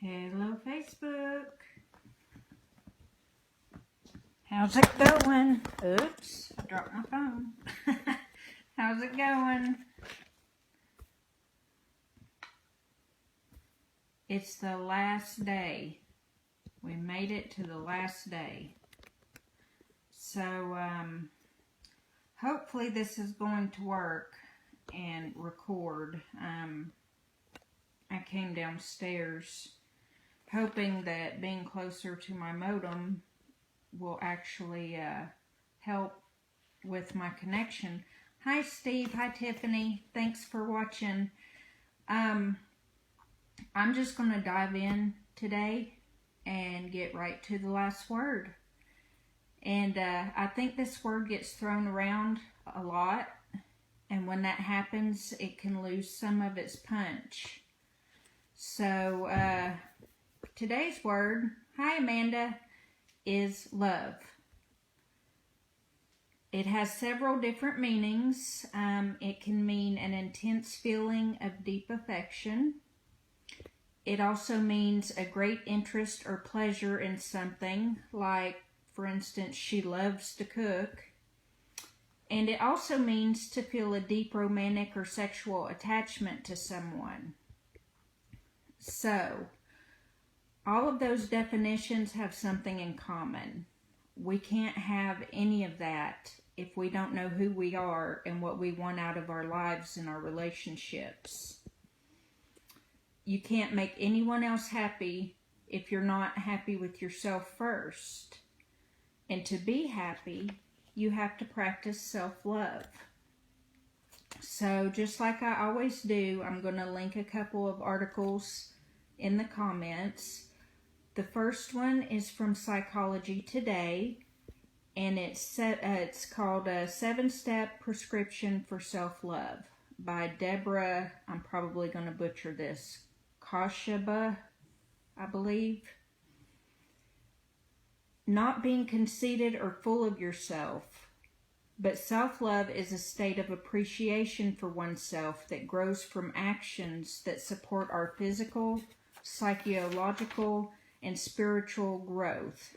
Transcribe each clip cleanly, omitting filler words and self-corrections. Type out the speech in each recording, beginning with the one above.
Hello, Facebook. How's it going? Oops, I dropped my phone. How's it going? It's the last day. We made it to the last day. So, hopefully this is going to work and record. I came downstairs hoping that being closer to my modem will actually help with my connection. Hi Steve, hi Tiffany, thanks for watching. I'm just going to dive in today and get right to the last word. And I think this word gets thrown around a lot, and when that happens it can lose some of its punch. So today's word, hi Amanda, is love. It has several different meanings. It can mean an intense feeling of deep affection. It also means a great interest or pleasure in something, like, for instance, she loves to cook. And it also means to feel a deep romantic or sexual attachment to someone. So, all of those definitions have something in common. We can't have any of that if we don't know who we are and what we want out of our lives and our relationships. You can't make anyone else happy if you're not happy with yourself first. And to be happy, you have to practice self-love. So just like I always do, I'm going to link a couple of articles in the comments. The first one is from Psychology Today, and it's called a 7-Step Prescription for Self-Love by Deborah, I'm probably going to butcher this, Kosheba, I believe. Not being conceited or full of yourself, but self-love is a state of appreciation for oneself that grows from actions that support our physical, psychological, and spiritual growth.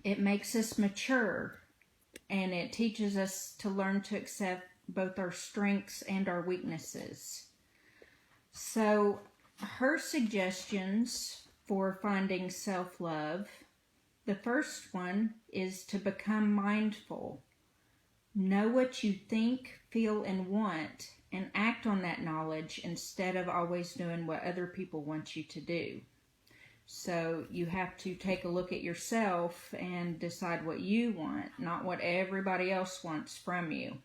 It makes us mature, and it teaches us to learn to accept both our strengths and our weaknesses. So, her suggestions for finding self-love, the first one is to become mindful. Know what you think, feel, and want, and act on that knowledge instead of always doing what other people want you to do. So you have to take a look at yourself and decide what you want, not what everybody else wants from you.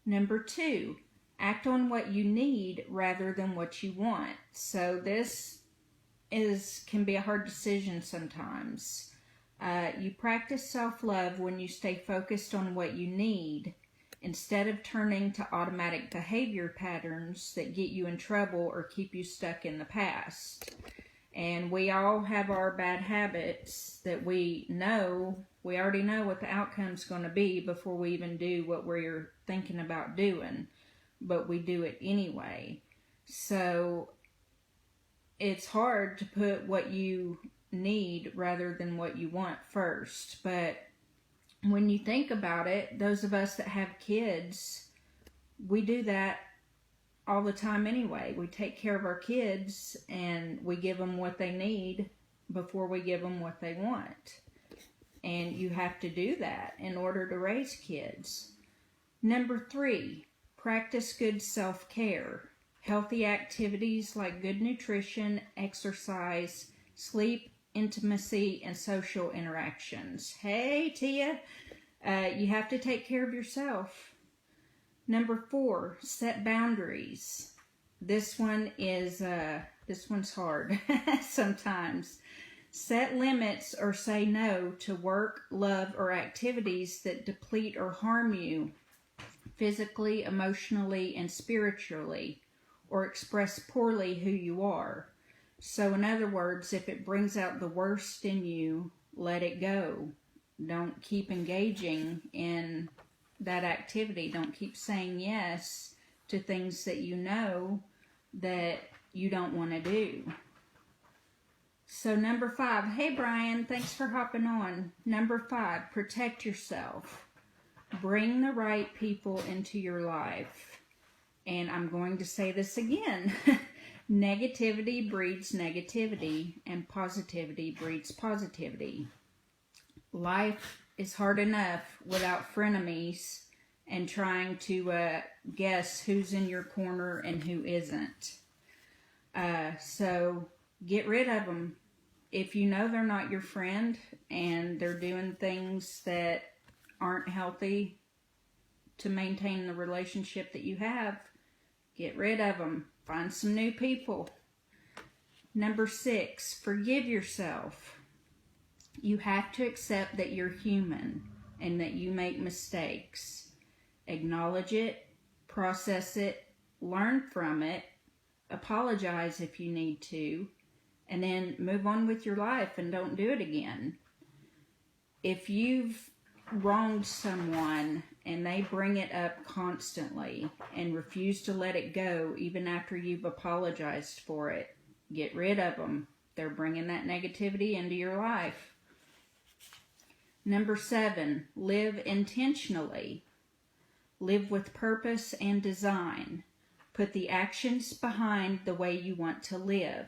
Number 2, act on what you need rather than what you want. So this can be a hard decision sometimes. You practice self-love when you stay focused on what you need instead of turning to automatic behavior patterns that get you in trouble or keep you stuck in the past. And we all have our bad habits that we already know what the outcome's going to be before we even do what we're thinking about doing, but we do it anyway. So it's hard to put what you need rather than what you want first. But when you think about it, those of us that have kids, we do that all the time anyway. We take care of our kids and we give them what they need before we give them what they want. And you have to do that in order to raise kids. Number 3, practice good self-care. Healthy activities like good nutrition, exercise, sleep, intimacy, and social interactions. Hey, Tia, you have to take care of yourself. Number 4, set boundaries. This one's hard sometimes. Set limits or say no to work, love, or activities that deplete or harm you physically, emotionally, and spiritually, or express poorly who you are. So in other words, if it brings out the worst in you, let it go. Don't keep engaging in that activity. Don't keep saying yes to things that you know that you don't want to do. So number 5, hey Brian, thanks for hopping on. Number 5, protect yourself. Bring the right people into your life. And I'm going to say this again. Negativity breeds negativity, and positivity breeds positivity. Life is hard enough without frenemies and trying to guess who's in your corner and who isn't. So get rid of them. If you know they're not your friend and they're doing things that aren't healthy to maintain the relationship that you have, get rid of them. Find some new people. Number 6, forgive yourself. You have to accept that you're human and that you make mistakes. Acknowledge it, process it, learn from it, apologize if you need to, and then move on with your life and don't do it again. If you've wronged someone and they bring it up constantly and refuse to let it go even after you've apologized for it, get rid of them. They're bringing that negativity into your life. Number 7, live intentionally. Live with purpose and design. Put the actions behind the way you want to live.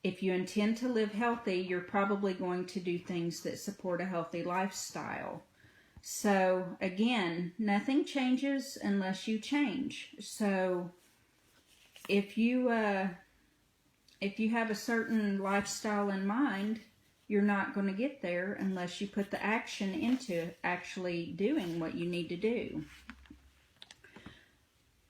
If you intend to live healthy, you're probably going to do things that support a healthy lifestyle. So again, nothing changes unless you change. So if you have a certain lifestyle in mind, you're not going to get there unless you put the action into actually doing what you need to do.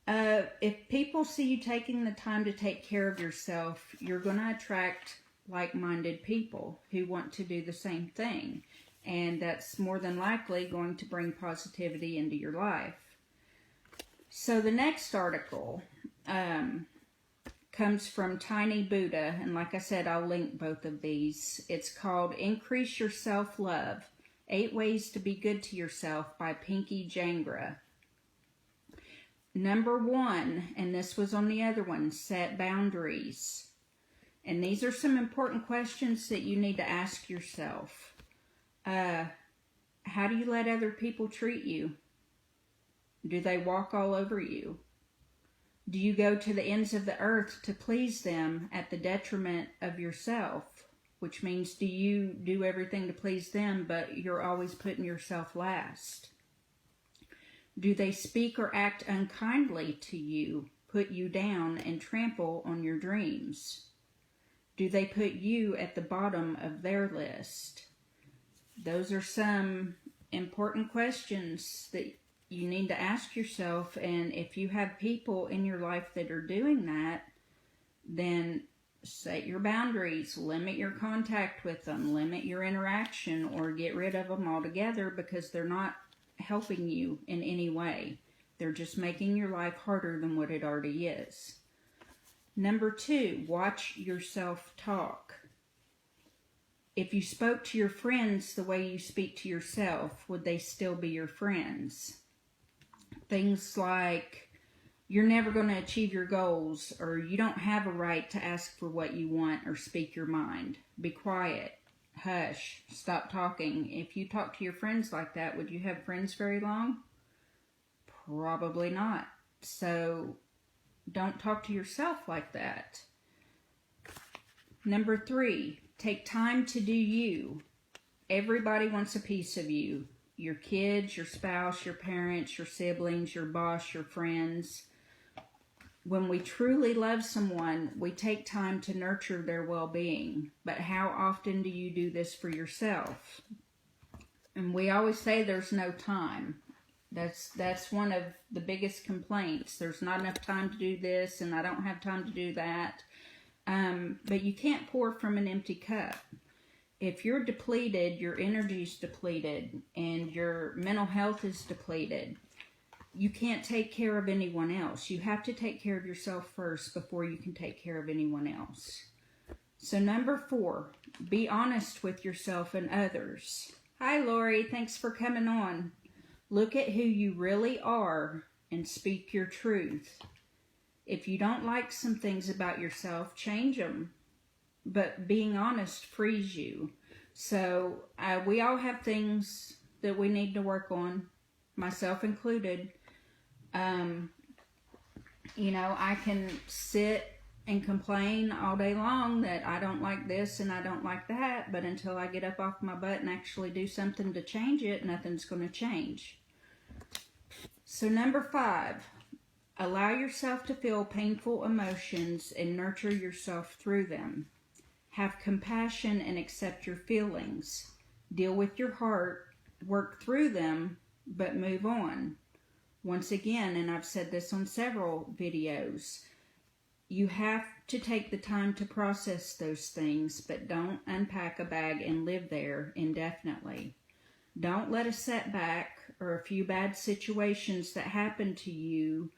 If people see you taking the time to take care of yourself, you're going to attract like-minded people who want to do the same thing. And that's more than likely going to bring positivity into your life. So the next article comes from Tiny Buddha. And like I said, I'll link both of these. It's called Increase Your Self-Love, 8 Ways to Be Good to Yourself by Pinky Jangra. Number 1, and this was on the other one, set boundaries. And these are some important questions that you need to ask yourself. How do you let other people treat you? Do they walk all over you? Do you go to the ends of the earth to please them at the detriment of yourself? Which means, do you do everything to please them, but you're always putting yourself last? Do they speak or act unkindly to you, put you down, and trample on your dreams? Do they put you at the bottom of their list? Those are some important questions that you need to ask yourself. And if you have people in your life that are doing that, then set your boundaries, limit your contact with them, limit your interaction, or get rid of them altogether because they're not helping you in any way. They're just making your life harder than what it already is. Number 2, watch yourself talk. If you spoke to your friends the way you speak to yourself, would they still be your friends? Things like, you're never going to achieve your goals, or you don't have a right to ask for what you want or speak your mind. Be quiet. Hush. Stop talking. If you talk to your friends like that, would you have friends very long? Probably not. So don't talk to yourself like that. Number 3, take time to do you. Everybody wants a piece of you. Your kids, your spouse, your parents, your siblings, your boss, your friends. When we truly love someone, we take time to nurture their well-being. But how often do you do this for yourself? And we always say there's no time. That's one of the biggest complaints. There's not enough time to do this, and I don't have time to do that. But you can't pour from an empty cup. If you're depleted, your energy's depleted, and your mental health is depleted, you can't take care of anyone else. You have to take care of yourself first before you can take care of anyone else. So number 4, be honest with yourself and others. Hi, Lori. Thanks for coming on. Look at who you really are and speak your truth. If you don't like some things about yourself, change them. But being honest frees you. So we all have things that we need to work on, myself included. You know, I can sit and complain all day long that I don't like this and I don't like that, but until I get up off my butt and actually do something to change it, nothing's going to change. So number 5, allow yourself to feel painful emotions and nurture yourself through them. Have compassion and accept your feelings. Deal with your heart, work through them, but move on. Once again, and I've said this on several videos, you have to take the time to process those things, but don't unpack a bag and live there indefinitely. Don't let a setback or a few bad situations that happened to you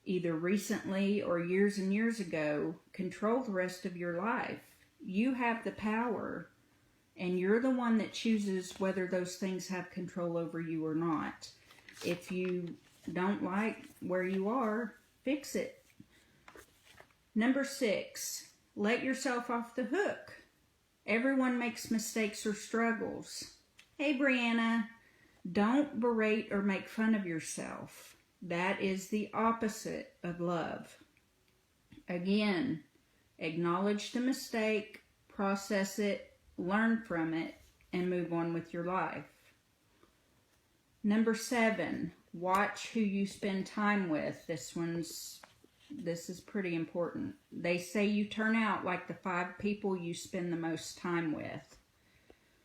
either recently or years and years ago control the rest of your life. You have the power, and you're the one that chooses whether those things have control over you or not. If you don't like where you are, fix it. Number 6, let yourself off the hook. Everyone makes mistakes or struggles. Hey, Brianna, don't berate or make fun of yourself. That is the opposite of love. Again, acknowledge the mistake, process it, learn from it, and move on with your life. Number 7, watch who you spend time with. This is pretty important. They say you turn out like the 5 people you spend the most time with.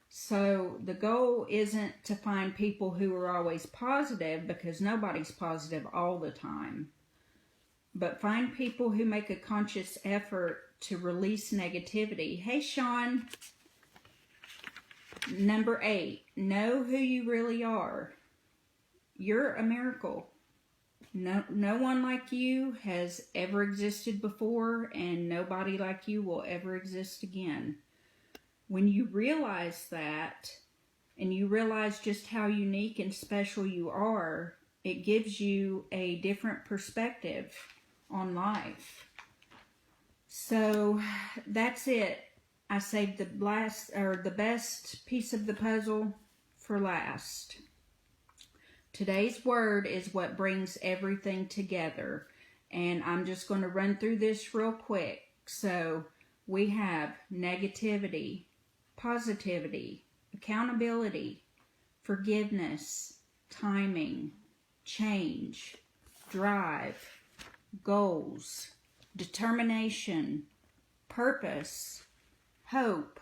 So the goal isn't to find people who are always positive, because nobody's positive all the time. But find people who make a conscious effort to release negativity. Hey, Sean. Number 8, know who you really are. You're a miracle. No one like you has ever existed before, and nobody like you will ever exist again. When you realize that, and you realize just how unique and special you are, it gives you a different perspective on life. So that's it. I saved the best piece of the puzzle for last. Today's word is what brings everything together. And I'm just going to run through this real quick. So we have negativity, positivity, accountability, forgiveness, timing, change, drive, goals, determination, purpose, hope,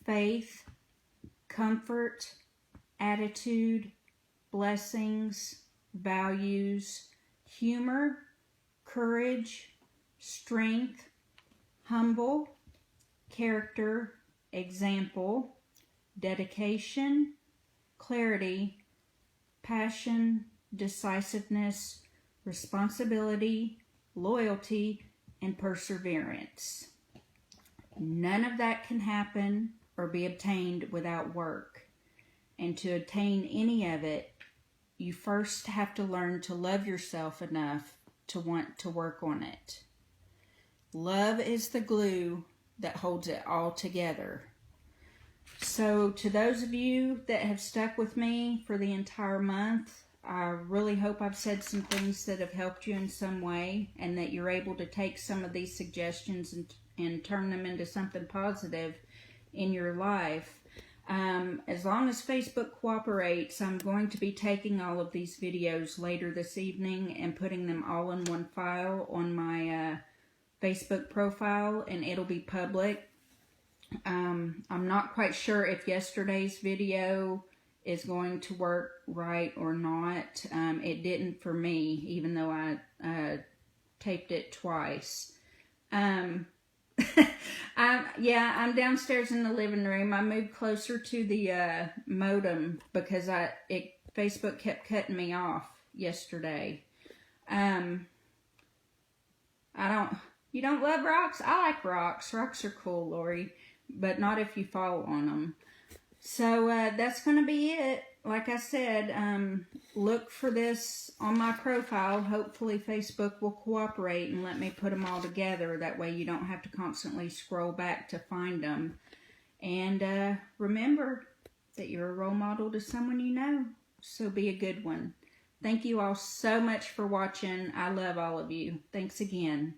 faith, comfort, attitude, blessings, values, humor, courage, strength, humble, character, example, dedication, clarity, passion, decisiveness, responsibility, loyalty, and perseverance. None of that can happen or be obtained without work. And to attain any of it, you first have to learn to love yourself enough to want to work on it. Love is the glue that holds it all together. So to those of you that have stuck with me for the entire month, I really hope I've said some things that have helped you in some way, and that you're able to take some of these suggestions and turn them into something positive in your life. As long as Facebook cooperates, I'm going to be taking all of these videos later this evening and putting them all in one file on my Facebook profile, and it'll be public. I'm not quite sure if yesterday's video is going to work right or not. It didn't for me, even though I taped it twice. I'm downstairs in the living room. I moved closer to the modem because Facebook kept cutting me off yesterday. You don't love rocks? I like rocks. Rocks are cool, Lori, but not if you fall on them. So that's going to be it. Like I said, look for this on my profile. Hopefully Facebook will cooperate and let me put them all together. That way you don't have to constantly scroll back to find them. And remember that you're a role model to someone you know. So be a good one. Thank you all so much for watching. I love all of you. Thanks again.